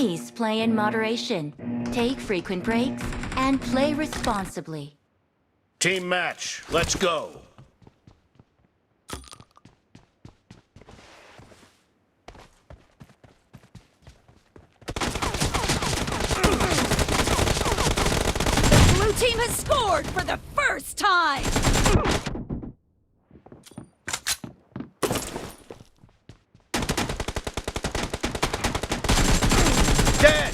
Please play in moderation, take frequent breaks, and play responsibly. Team match, let's go. The blue team has scored for the first time! Dead!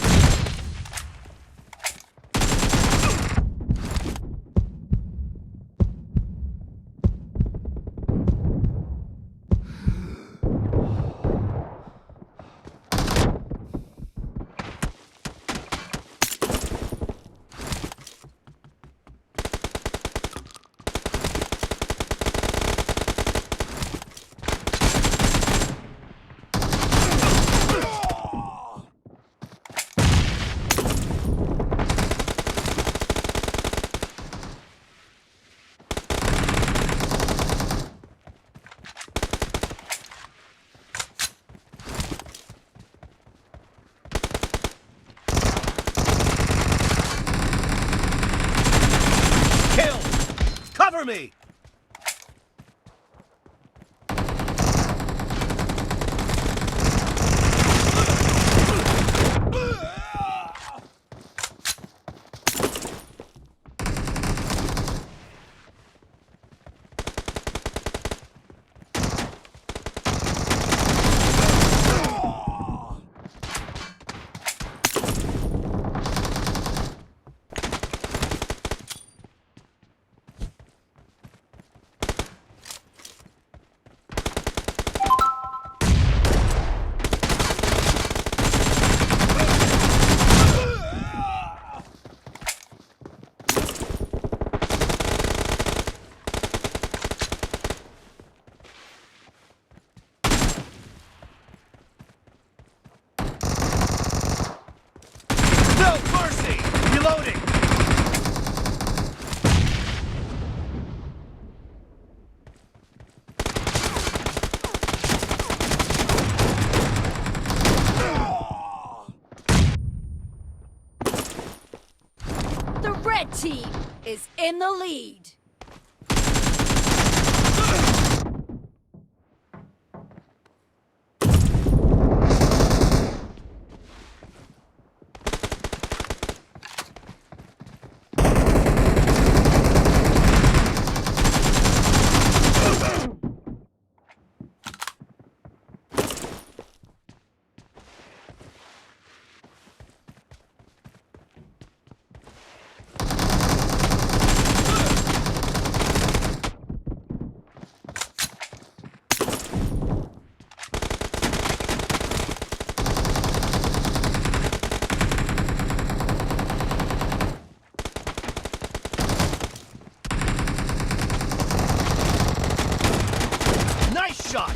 Kill! Cover me! No mercy! Reloading! The red team is in the lead. Nice shot!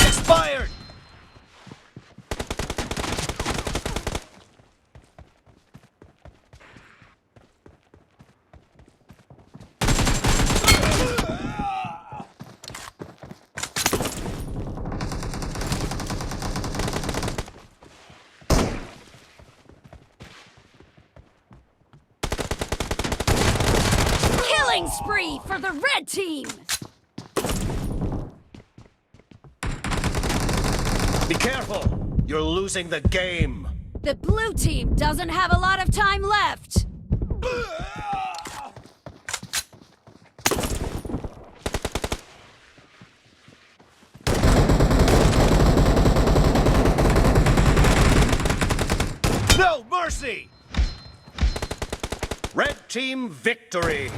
Expired! Killing spree for the red team! Be careful! You're losing the game! The blue team doesn't have a lot of time left. No mercy! Red team victory!